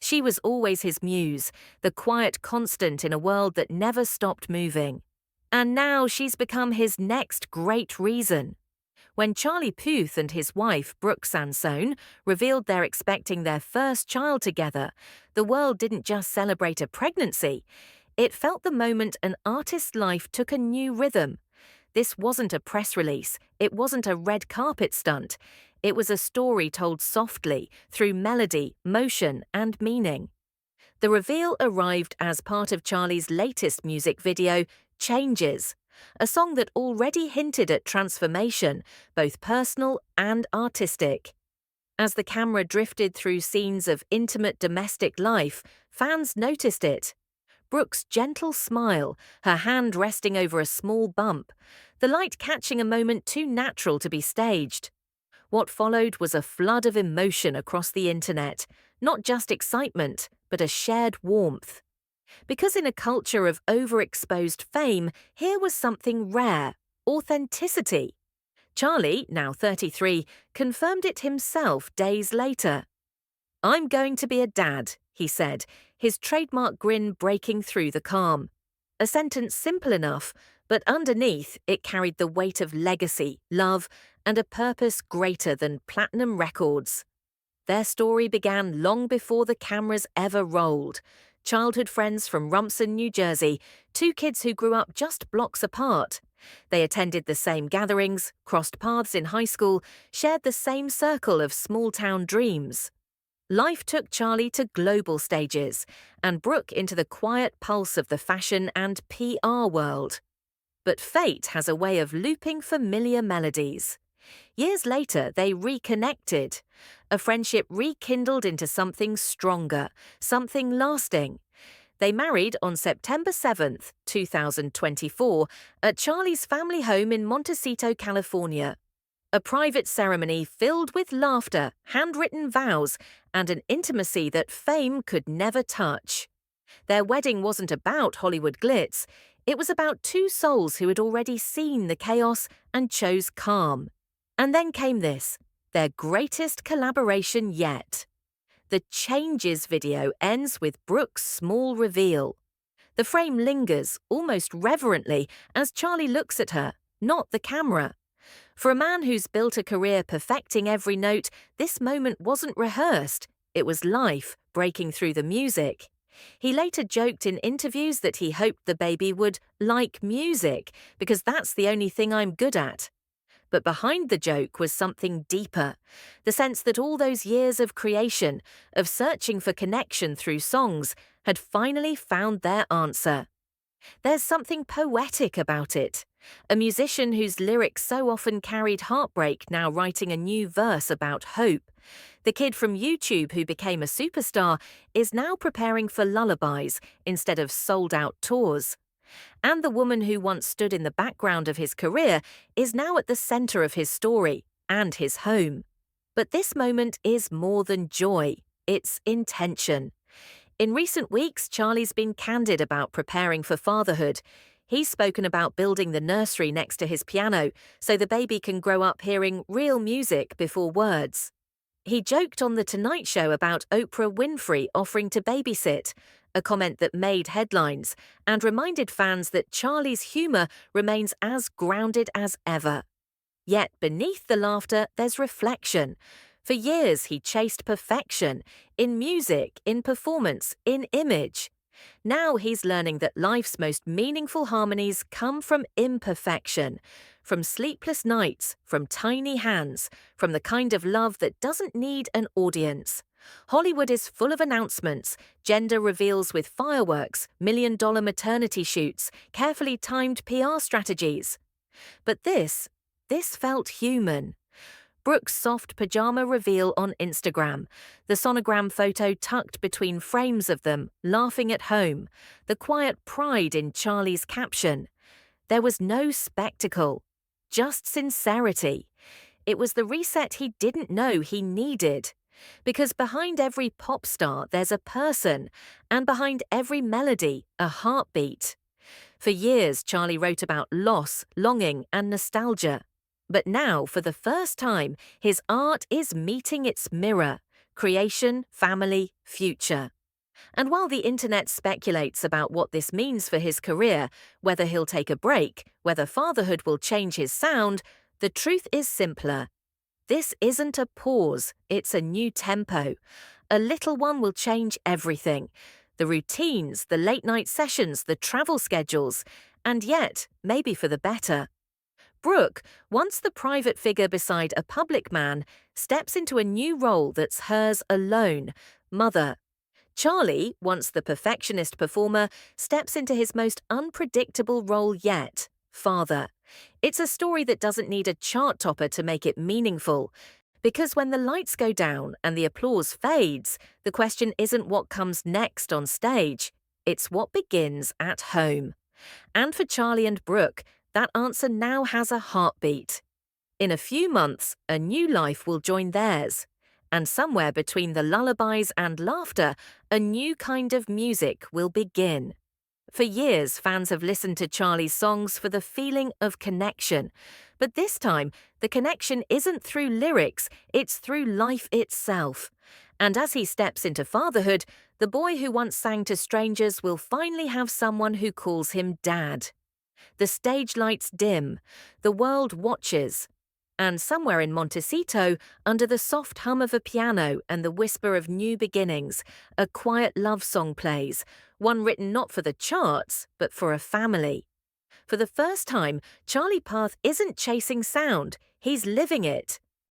She was always his muse, the quiet constant in a world that never stopped moving. And now she's become his next great reason. When Charlie Puth and his wife, Brooke, revealed they're expecting their first child together, the world didn't just celebrate a pregnancy. It felt the moment an artist's life took a new rhythm. This wasn't a press release. It wasn't a red carpet stunt. It was a story told softly, through melody, motion, and meaning. The reveal arrived as part of Charlie's latest music video, Changes, a song that already hinted at transformation, both personal and artistic. As the camera drifted through scenes of intimate domestic life, fans noticed it. Brooke's gentle smile, her hand resting over a small bump, the light catching a moment too natural to be staged. What followed was a flood of emotion across the internet, not just excitement, but a shared warmth. Because in a culture of overexposed fame, here was something rare: authenticity. Charlie, now 33, confirmed it himself days later. "I'm going to be a dad," he said, his trademark grin breaking through the calm. A sentence simple enough, but underneath it carried the weight of legacy, love, and a purpose greater than platinum records. Their story began long before the cameras ever rolled. Childhood friends from Rumson, New Jersey, two kids who grew up just blocks apart. They attended the same gatherings, crossed paths in high school, shared the same circle of small-town dreams. Life took Charlie to global stages, and Brooke into the quiet pulse of the fashion and PR world. But fate has a way of looping familiar melodies. Years later, they reconnected. A friendship rekindled into something stronger, something lasting. They married on September 7th, 2024, at Charlie's family home in Montecito, California. A private ceremony filled with laughter, handwritten vows, and an intimacy that fame could never touch. Their wedding wasn't about Hollywood glitz. It was about two souls who had already seen the chaos and chose calm. And then came this, their greatest collaboration yet. The Changes video ends with Brooke's small reveal. The frame lingers, almost reverently, as Charlie looks at her, not the camera. For a man who's built a career perfecting every note, this moment wasn't rehearsed. It was life breaking through the music. He later joked in interviews that he hoped the baby would like music, because that's the only thing I'm good at. But behind the joke was something deeper, the sense that all those years of creation, of searching for connection through songs, had finally found their answer. There's something poetic about it. A musician whose lyrics so often carried heartbreak now writing a new verse about hope. The kid from YouTube who became a superstar is now preparing for lullabies instead of sold-out tours. And the woman who once stood in the background of his career is now at the center of his story and his home. But this moment is more than joy, it's intention. In recent weeks, Charlie's been candid about preparing for fatherhood. He's spoken about building the nursery next to his piano so the baby can grow up hearing real music before words. He joked on The Tonight Show about Oprah Winfrey offering to babysit, a comment that made headlines, and reminded fans that Charlie's humor remains as grounded as ever. Yet beneath the laughter, there's reflection. For years, he chased perfection, in music, in performance, in image. Now he's learning that life's most meaningful harmonies come from imperfection, from sleepless nights, from tiny hands, from the kind of love that doesn't need an audience. Hollywood is full of announcements, gender reveals with fireworks, million-dollar maternity shoots, carefully timed PR strategies. But this felt human. Brooke's soft pajama reveal on Instagram, the sonogram photo tucked between frames of them, laughing at home, the quiet pride in Charlie's caption. There was no spectacle, just sincerity. It was the reset he didn't know he needed. Because behind every pop star there's a person, and behind every melody, a heartbeat. For years, Charlie wrote about loss, longing, and nostalgia. But now, for the first time, his art is meeting its mirror: creation, family, future. And while the internet speculates about what this means for his career, whether he'll take a break, whether fatherhood will change his sound, the truth is simpler. This isn't a pause, it's a new tempo. A little one will change everything. The routines, the late-night sessions, the travel schedules, and yet, maybe for the better. Brooke, once the private figure beside a public man, steps into a new role that's hers alone, mother. Charlie, once the perfectionist performer, steps into his most unpredictable role yet, father. It's a story that doesn't need a chart topper to make it meaningful. Because when the lights go down and the applause fades, the question isn't what comes next on stage, it's what begins at home. And for Charlie and Brooke, that answer now has a heartbeat. In a few months, a new life will join theirs. And somewhere between the lullabies and laughter, a new kind of music will begin. For years, fans have listened to Charlie's songs for the feeling of connection. But this time, the connection isn't through lyrics, it's through life itself. And as he steps into fatherhood, the boy who once sang to strangers will finally have someone who calls him Dad. The stage lights dim, the world watches. And somewhere in Montecito, under the soft hum of a piano and the whisper of new beginnings, a quiet love song plays, one written not for the charts, but for a family. For the first time, Charlie Puth isn't chasing sound, he's living it.